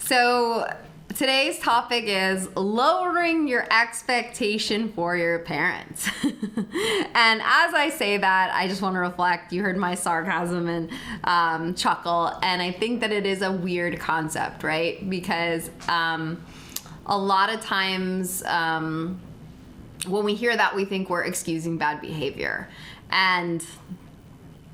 So today's topic is lowering your expectation for your parents. And as I say that, I just want to reflect, you heard my sarcasm and chuckle, and I think that it is a weird concept, right? Because a lot of times when we hear that, we think we're excusing bad behavior. And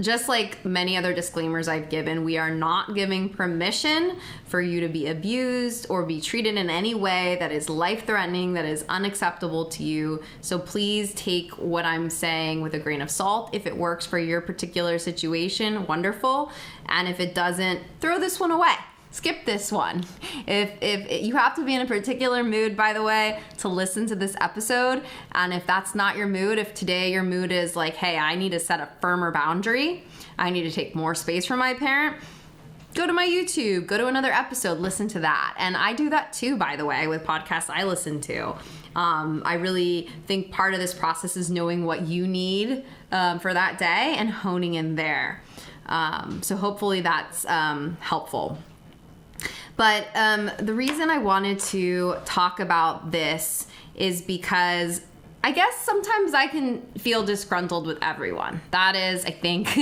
just like many other disclaimers I've given, we are not giving permission for you to be abused or be treated in any way that is life-threatening, that is unacceptable to you. So please take what I'm saying with a grain of salt. If it works for your particular situation, wonderful. And if it doesn't, throw this one away. Skip this one. If you have to be in a particular mood, by the way, to listen to this episode, and if that's not your mood, if today your mood is like, hey, I need to set a firmer boundary, I need to take more space from my parent, go to my YouTube, go to another episode, listen to that. And I do that too, by the way, with podcasts I listen to. I really think part of this process is knowing what you need for that day and honing in there. So hopefully that's helpful. But the reason I wanted to talk about this is because I guess sometimes I can feel disgruntled with everyone. That is, I think,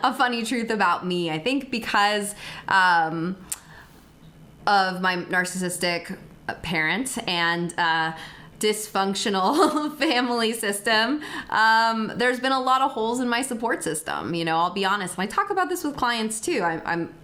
a funny truth about me. I think because of my narcissistic parent and dysfunctional family system, there's been a lot of holes in my support system. You know, I'll be honest, and I talk about this with clients too.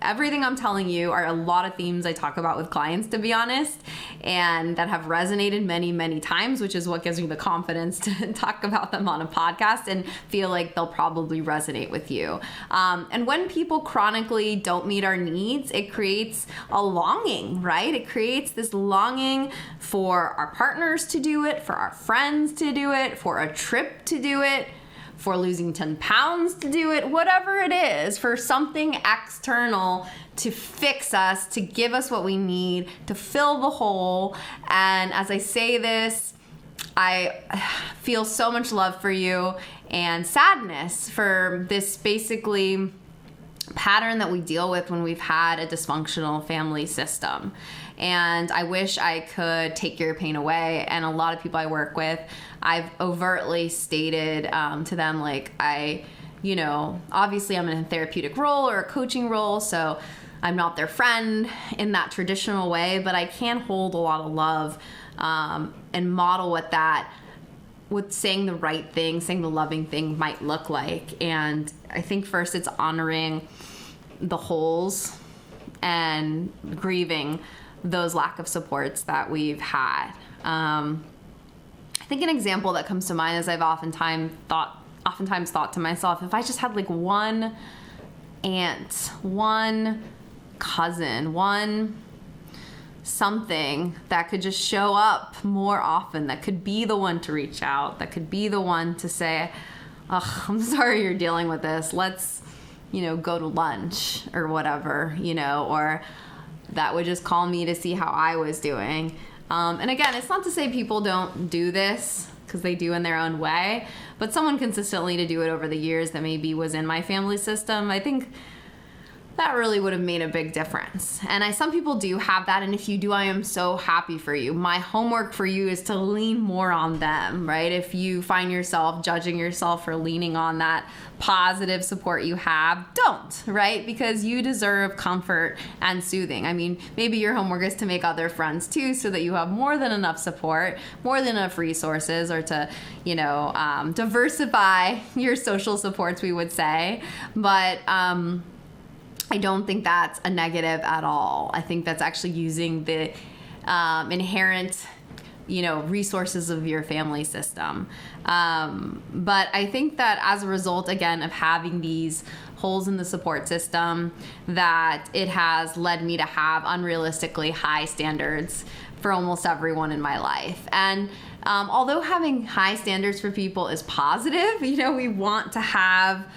Everything I'm telling you are a lot of themes I talk about with clients, to be honest, and that have resonated many, many times, which is what gives me the confidence to talk about them on a podcast and feel like they'll probably resonate with you. And when people chronically don't meet our needs, it creates a longing, right? It creates this longing for our partners to do it, for our friends to do it, for a trip to do it, for losing 10 pounds to do it, whatever it is, for something external to fix us, to give us what we need, to fill the hole. And as I say this, I feel so much love for you and sadness for this basically pattern that we deal with when we've had a dysfunctional family system. And I wish I could take your pain away. And a lot of people I work with, I've overtly stated to them, like, obviously I'm in a therapeutic role or a coaching role, so I'm not their friend in that traditional way, but I can hold a lot of love and model what saying the right thing, saying the loving thing might look like. And I think first it's honoring the holes and grieving those lack of supports that we've had. I think an example that comes to mind is I've oftentimes thought to myself, if I just had like one aunt, one cousin, one something that could just show up more often, that could be the one to reach out, that could be the one to say, oh, I'm sorry you're dealing with this. Let's, go to lunch or whatever, or that would just call me to see how I was doing. And again, it's not to say people don't do this, because they do in their own way, but someone consistently to do it over the years that maybe was in my family system, I think that really would have made a big difference. And some people do have that, and if you do, I am so happy for you. My homework for you is to lean more on them, right? If you find yourself judging yourself for leaning on that positive support you have, don't, right? Because you deserve comfort and soothing. I mean, maybe your homework is to make other friends too, so that you have more than enough support, more than enough resources, or to, diversify your social supports, we would say. But, I don't think that's a negative at all. I think that's actually using the inherent, resources of your family system. But I think that as a result, again, of having these holes in the support system, that it has led me to have unrealistically high standards for almost everyone in my life. And although having high standards for people is positive, we want to have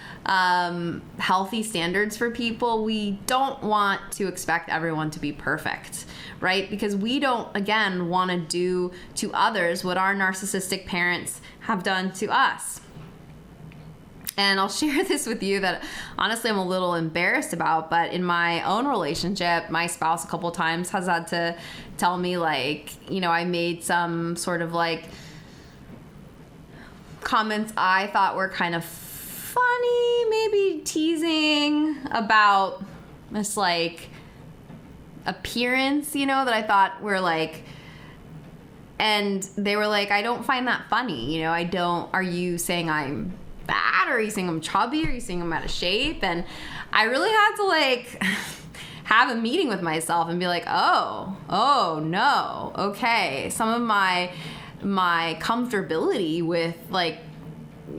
healthy standards for people. We don't want to expect everyone to be perfect, right? Because we don't, again, want to do to others what our narcissistic parents have done to us. And I'll share this with you that honestly I'm a little embarrassed about, but in my own relationship, my spouse a couple times has had to tell me, like, you know, I made some sort of like comments I thought were kind of funny, maybe teasing about this like appearance, you know, that I thought were like, and they were like, I don't find that funny, you know, are you saying I'm fat, or are you saying I'm chubby, or are you saying I'm out of shape? And I really had to like have a meeting with myself and be like, oh no, okay, some of my comfortability with like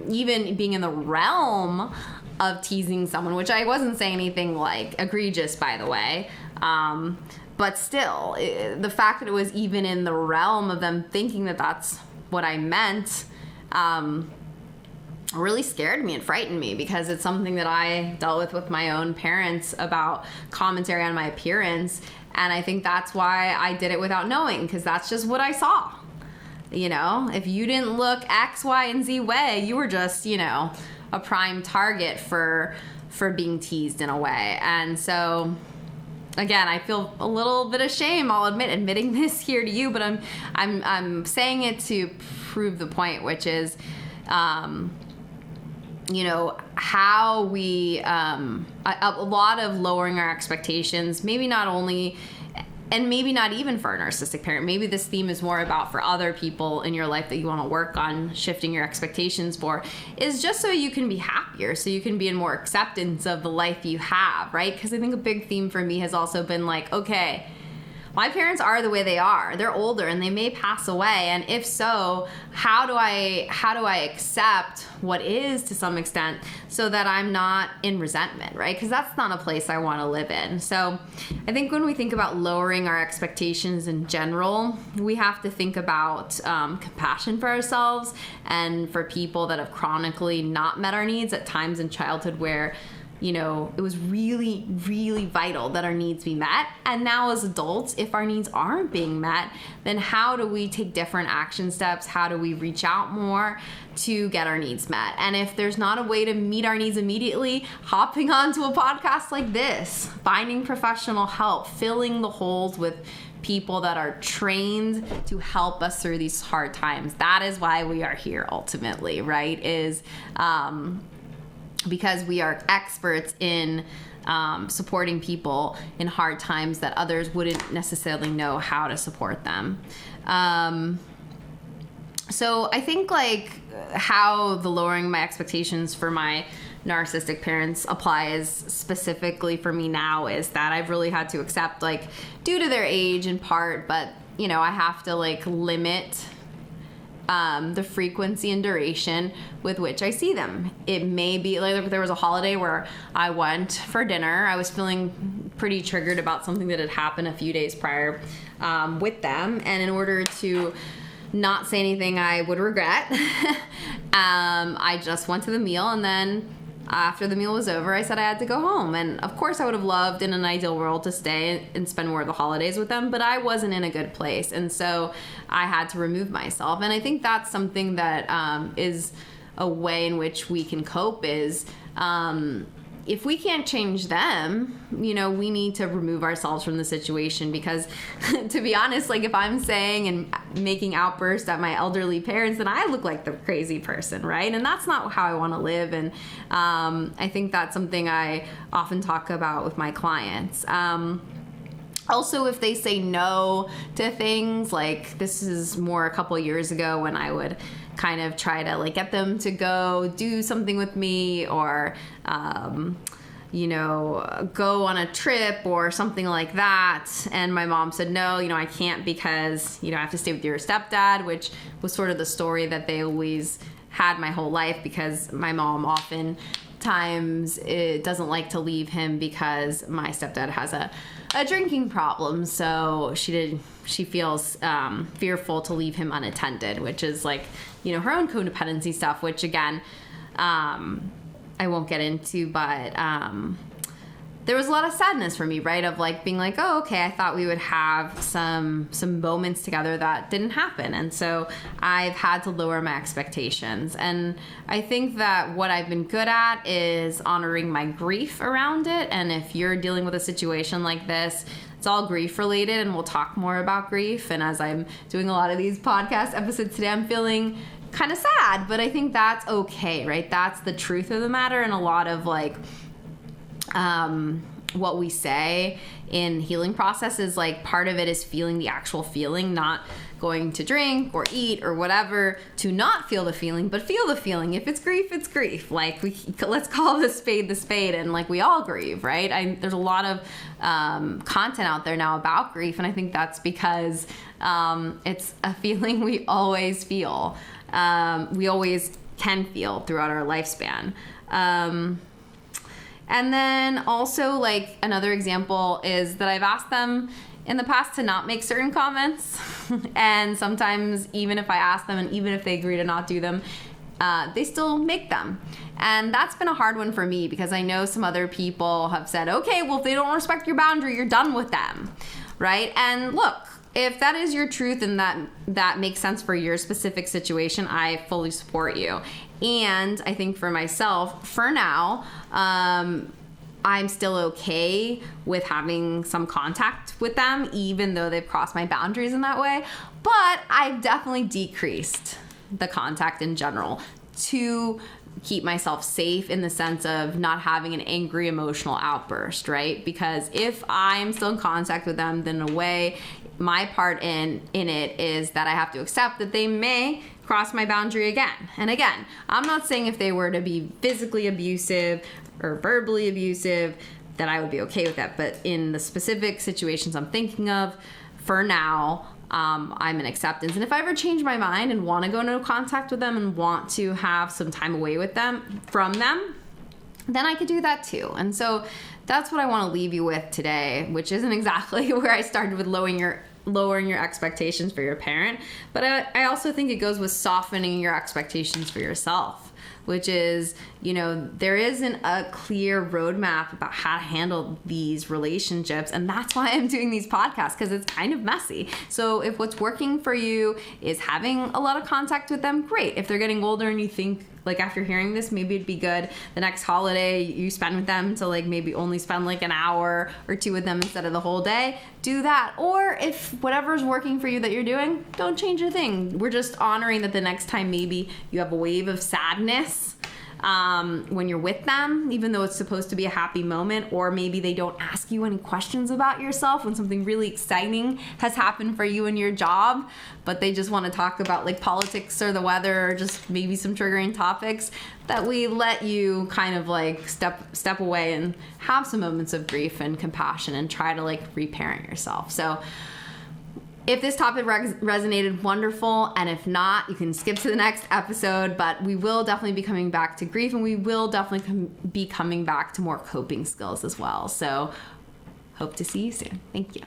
even being in the realm of teasing someone, which I wasn't saying anything like egregious, by the way, but still, the fact that it was even in the realm of them thinking that that's what I meant really scared me and frightened me, because it's something that I dealt with my own parents about commentary on my appearance. And I think that's why I did it without knowing, because that's just what I saw. You know, if you didn't look X, Y, and Z way, you were just, you know, a prime target for being teased in a way. And so, again, I feel a little bit of shame, I'll admitting this here to you, but I'm saying it to prove the point, which is, you know, how we, a lot of lowering our expectations, maybe not only, and maybe not even for a narcissistic parent. Maybe this theme is more about for other people in your life that you want to work on shifting your expectations for, is just so you can be happier, so you can be in more acceptance of the life you have, right? Because I think a big theme for me has also been like, okay, my parents are the way they are. They're older and they may pass away. And if so, how do I accept what is to some extent so that I'm not in resentment, right? Because that's not a place I want to live in. So I think when we think about lowering our expectations in general, we have to think about compassion for ourselves and for people that have chronically not met our needs at times in childhood where, you know, it was really, really vital that our needs be met. And now as adults, if our needs aren't being met, then how do we take different action steps? How do we reach out more to get our needs met? And if there's not a way to meet our needs immediately, hopping onto a podcast like this, finding professional help, filling the holes with people that are trained to help us through these hard times. That is why we are here ultimately, right? Because we are experts in supporting people in hard times that others wouldn't necessarily know how to support them. So I think like how the lowering my expectations for my narcissistic parents applies specifically for me now is that I've really had to accept, like, due to their age in part, but, you know, I have to like limit the frequency and duration with which I see them. It may be like there was a holiday where I went for dinner. I was feeling pretty triggered about something that had happened a few days prior with them. And in order to not say anything I would regret, I just went to the meal, and then after the meal was over, I said I had to go home. And of course I would have loved in an ideal world to stay and spend more of the holidays with them, but I wasn't in a good place. And so I had to remove myself. And I think that's something that is a way in which we can cope is if we can't change them, you know, we need to remove ourselves from the situation, because to be honest, like if I'm saying and making outbursts at my elderly parents, then I look like the crazy person, right? And that's not how I want to live. And I think that's something I often talk about with my clients. Also, if they say no to things, like this is more a couple years ago when I would kind of try to like get them to go do something with me, or you know, go on a trip or something like that. And my mom said, no, you know, I can't because, you know, I have to stay with your stepdad, which was sort of the story that they always had my whole life, because my mom oftentimes doesn't like to leave him because my stepdad has a drinking problem. So she feels fearful to leave him unattended, which is like, you know, her own codependency stuff, which again, I won't get into, but there was a lot of sadness for me, right? Of like being like, oh, okay, I thought we would have some moments together that didn't happen. And so I've had to lower my expectations. And I think that what I've been good at is honoring my grief around it. And if you're dealing with a situation like this, it's all grief related, and we'll talk more about grief. And as I'm doing a lot of these podcast episodes today, I'm feeling kind of sad, but I think that's okay, right? That's the truth of the matter. And a lot of like, what we say in healing process is like part of it is feeling the actual feeling, not going to drink or eat or whatever to not feel the feeling, but feel the feeling. If it's grief, it's grief. Like let's call the spade, and like we all grieve, right? There's a lot of content out there now about grief, and I think that's because it's a feeling we always feel. We always can feel throughout our lifespan. And then also, like, another example is that I've asked them in the past to not make certain comments. And sometimes even if I ask them and even if they agree to not do them, they still make them. And that's been a hard one for me because I know some other people have said, okay, well, if they don't respect your boundary, you're done with them, right? And look, if that is your truth and that makes sense for your specific situation, I fully support you. And I think for myself, for now, I'm still okay with having some contact with them, even though they've crossed my boundaries in that way. But I've definitely decreased the contact in general to keep myself safe in the sense of not having an angry emotional outburst, right? Because if I'm still in contact with them, then in a way, my part in it is that I have to accept that they may cross my boundary again. And again, I'm not saying if they were to be physically abusive or verbally abusive that I would be okay with that. But in the specific situations I'm thinking of, for now, I'm in acceptance. And if I ever change my mind and want to go into contact with them and want to have some time away with them, from them, then I could do that too. And so that's what I want to leave you with today, which isn't exactly where I started with lowering your expectations for your parent. But I also think it goes with softening your expectations for yourself, which is, there isn't a clear roadmap about how to handle these relationships. And that's why I'm doing these podcasts, because it's kind of messy. So if what's working for you is having a lot of contact with them, great. If they're getting older and you think, like, after hearing this, maybe it'd be good the next holiday you spend with them to like maybe only spend like an hour or two with them instead of the whole day, do that. Or if whatever's working for you that you're doing, don't change a thing. We're just honoring that the next time maybe you have a wave of sadness when you're with them, even though it's supposed to be a happy moment, or maybe they don't ask you any questions about yourself when something really exciting has happened for you in your job, but they just want to talk about like politics or the weather or just maybe some triggering topics, that we let you kind of like step away and have some moments of grief and compassion and try to like reparent yourself. So if this topic resonated, wonderful. And if not, you can skip to the next episode. But we will definitely be coming back to grief, and we will definitely be coming back to more coping skills as well. So hope to see you soon. Thank you.